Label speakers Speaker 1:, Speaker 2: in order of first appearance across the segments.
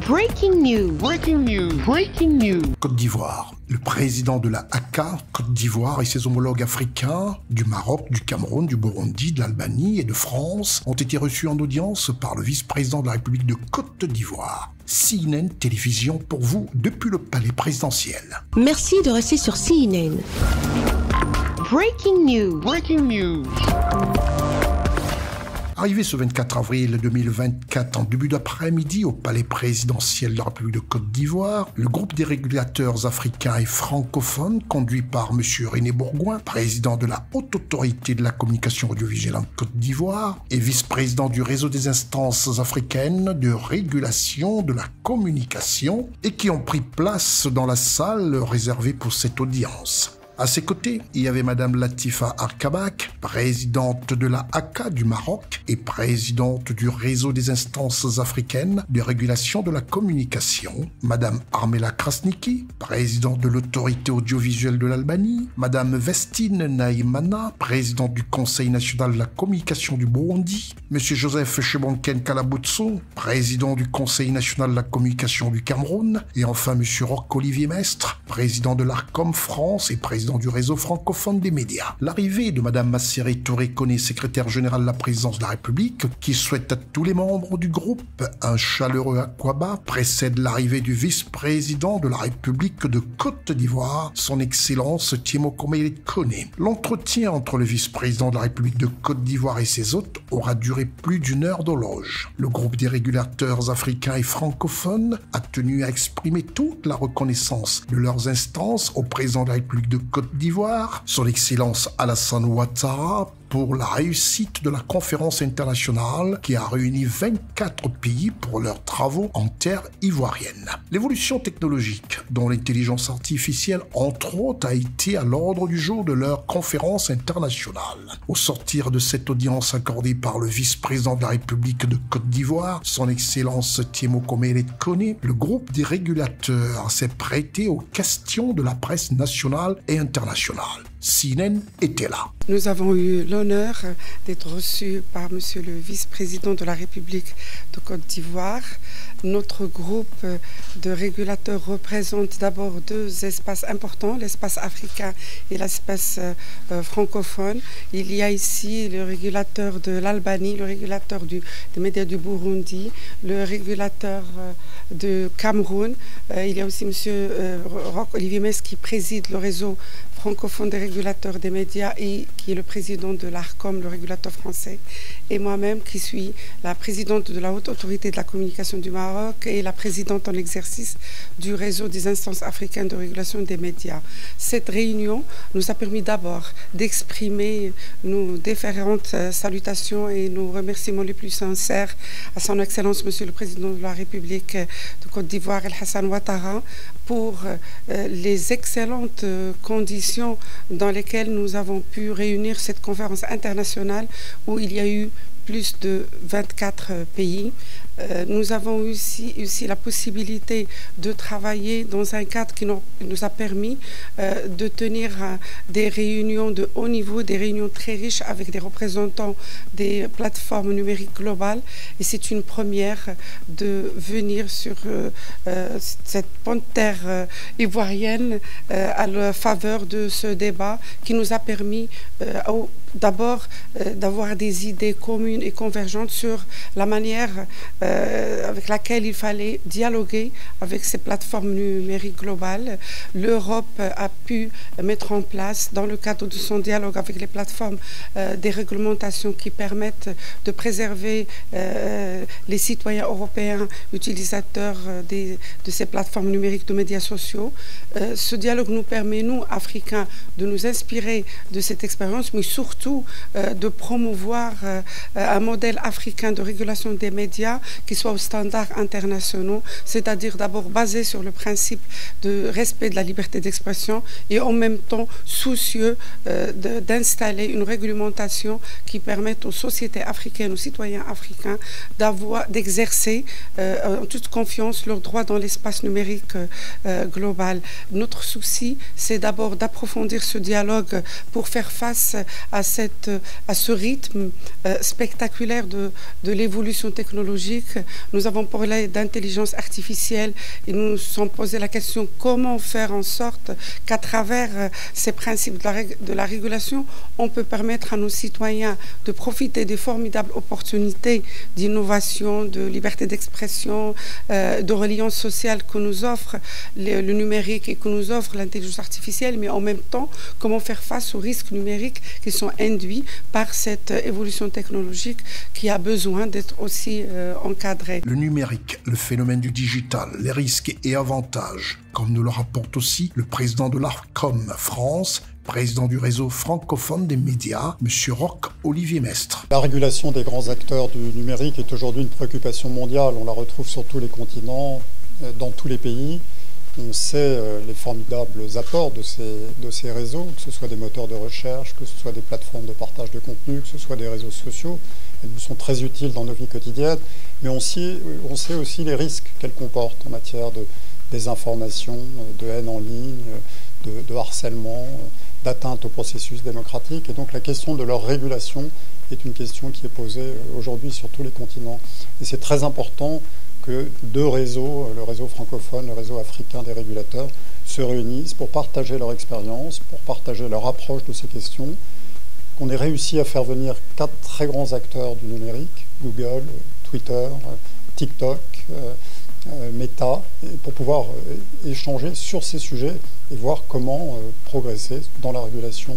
Speaker 1: Breaking news. Breaking news. Breaking news.
Speaker 2: Côte d'Ivoire. Le président de la ACA, Côte d'Ivoire, et ses homologues africains du Maroc, du Cameroun, du Burundi, de l'Albanie et de France ont été reçus en audience par le vice-président de la République de Côte d'Ivoire. CNN Télévision pour vous depuis le palais présidentiel.
Speaker 1: Merci de rester sur CNN. Breaking news. Breaking news.
Speaker 2: Arrivé ce 24 avril 2024 en début d'après-midi au palais présidentiel de la République de Côte d'Ivoire, le groupe des régulateurs africains et francophones, conduit par M. René Bourgoin, président de la Haute Autorité de la Communication Audiovisuelle en Côte d'Ivoire et vice-président du réseau des instances africaines de régulation de la communication, et qui ont pris place dans la salle réservée pour cette audience. À ses côtés, il y avait Madame Latifa Arkabak, présidente de la ACA du Maroc et présidente du réseau des instances africaines de régulation de la communication, Madame Armela Krasniki, présidente de l'autorité audiovisuelle de l'Albanie, Madame Vestine Naïmana, présidente du Conseil national de la communication du Burundi, Monsieur Joseph Chebonken Kalabutso, président du Conseil national de la communication du Cameroun, et enfin Monsieur Roch-Olivier Mestre, président de l'ARCOM France et président du réseau francophone des médias. L'arrivée de Madame Masséré Touré Koné, secrétaire générale de la présidence de la République, qui souhaite à tous les membres du groupe un chaleureux aquaba, précède l'arrivée du vice-président de la République de Côte d'Ivoire, son Excellence Tiemokomele Koné. L'entretien entre le vice-président de la République de Côte d'Ivoire et ses hôtes aura duré plus d'une heure d'horloge. Le groupe des régulateurs africains et francophones a tenu à exprimer toute la reconnaissance de leurs instances au président de la République de Côte d'Ivoire, son Excellence Alassane Ouattara, pour la réussite de la conférence internationale qui a réuni 24 pays pour leurs travaux en terre ivoirienne. L'évolution technologique, dont l'intelligence artificielle entre autres a été à l'ordre du jour de leur conférence internationale. Au sortir de cette audience accordée par le vice-président de la République de Côte d'Ivoire, son Excellence Tiemokomele Koné, le groupe des régulateurs s'est prêté aux questions de la presse nationale et internationale. CNN était là.
Speaker 3: Nous avons eu l'honneur d'être reçus par Monsieur le vice-président de la République de Côte d'Ivoire. Notre groupe de régulateurs représente d'abord deux espaces importants, l'espace africain et l'espace francophone. Il y a ici le régulateur de l'Albanie, le régulateur des médias du Burundi, le régulateur de Cameroun. Il y a aussi Monsieur Roch-Olivier Mestre qui préside le réseau francophone des régulateurs des médias et qui est le président de l'ARCOM, le régulateur français, et moi-même qui suis la présidente de la Haute Autorité de la Communication du Maroc et la présidente en exercice du réseau des instances africaines de régulation des médias. Cette réunion nous a permis d'abord d'exprimer nos différentes salutations et nos remerciements les plus sincères à son Excellence Monsieur le Président de la République de Côte d'Ivoire, El Hassan Ouattara, pour les excellentes conditions dans lesquelles nous avons pu réunir cette conférence internationale où il y a eu plus de 24 pays. Nous avons aussi la possibilité de travailler dans un cadre qui nous a permis de tenir des réunions de haut niveau, des réunions très riches avec des représentants des plateformes numériques globales. Et c'est une première de venir sur cette bonne terre ivoirienne à la faveur de ce débat qui nous a permis d'abord d'avoir des idées communes et convergentes sur la manière avec laquelle il fallait dialoguer avec ces plateformes numériques globales. L'Europe a pu mettre en place, dans le cadre de son dialogue avec les plateformes, des réglementations qui permettent de préserver les citoyens européens utilisateurs de ces plateformes numériques de médias sociaux. Ce dialogue nous permet, nous, Africains, de nous inspirer de cette expérience, mais surtout de promouvoir un modèle africain de régulation des médias qui soit aux standards internationaux, c'est-à-dire d'abord basé sur le principe de respect de la liberté d'expression et en même temps soucieux d'installer une réglementation qui permette aux sociétés africaines, aux citoyens africains d'exercer en toute confiance leurs droits dans l'espace numérique global. Notre souci, c'est d'abord d'approfondir ce dialogue pour faire face à ce rythme spectaculaire de l'évolution technologique. Nous avons parlé d'intelligence artificielle et nous nous sommes posé la question comment faire en sorte qu'à travers ces principes de la régulation, on peut permettre à nos citoyens de profiter des formidables opportunités d'innovation, de liberté d'expression, de reliance sociale que nous offre le numérique et que nous offre l'intelligence artificielle, mais en même temps, comment faire face aux risques numériques qui sont induits par cette évolution technologique qui a besoin d'être aussi encadrée.
Speaker 2: Le numérique, le phénomène du digital, les risques et avantages, comme nous le rapporte aussi le président de l'ARCOM France, président du réseau francophone des médias, M. Roch-Olivier Mestre.
Speaker 4: La régulation des grands acteurs du numérique est aujourd'hui une préoccupation mondiale. On la retrouve sur tous les continents, dans tous les pays. On sait les formidables apports de ces réseaux, que ce soit des moteurs de recherche, que ce soit des plateformes de partage de contenu, que ce soit des réseaux sociaux. Elles nous sont très utiles dans nos vies quotidiennes, mais on sait aussi les risques qu'elles comportent en matière de désinformation, de haine en ligne, de harcèlement, d'atteinte au processus démocratique. Et donc la question de leur régulation est une question qui est posée aujourd'hui sur tous les continents. Et c'est très important que deux réseaux, le réseau francophone, le réseau africain des régulateurs, se réunissent pour partager leur expérience, pour partager leur approche de ces questions, qu'on ait réussi à faire venir 4 très grands acteurs du numérique, Google, Twitter, TikTok, Meta, pour pouvoir échanger sur ces sujets et voir comment progresser dans la régulation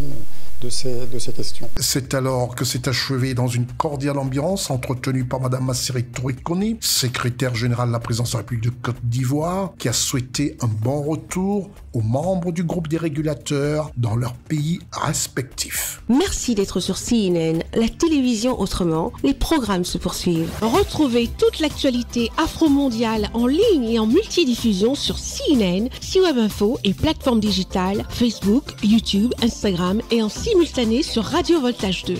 Speaker 4: de ces questions.
Speaker 2: C'est alors que s'est achevé dans une cordiale ambiance entretenue par Mme Masseri Touré-Koni, secrétaire générale de la présidence de la République de Côte d'Ivoire, qui a souhaité un bon retour aux membres du groupe des régulateurs dans leurs pays respectifs.
Speaker 1: Merci d'être sur CNN, la télévision autrement. Les programmes se poursuivent. Retrouvez toute l'actualité afro-mondiale en ligne et en multidiffusion sur CNN, C-Web Info et plateformes digitales, Facebook, YouTube, Instagram et en simultané sur Radio Voltage 2.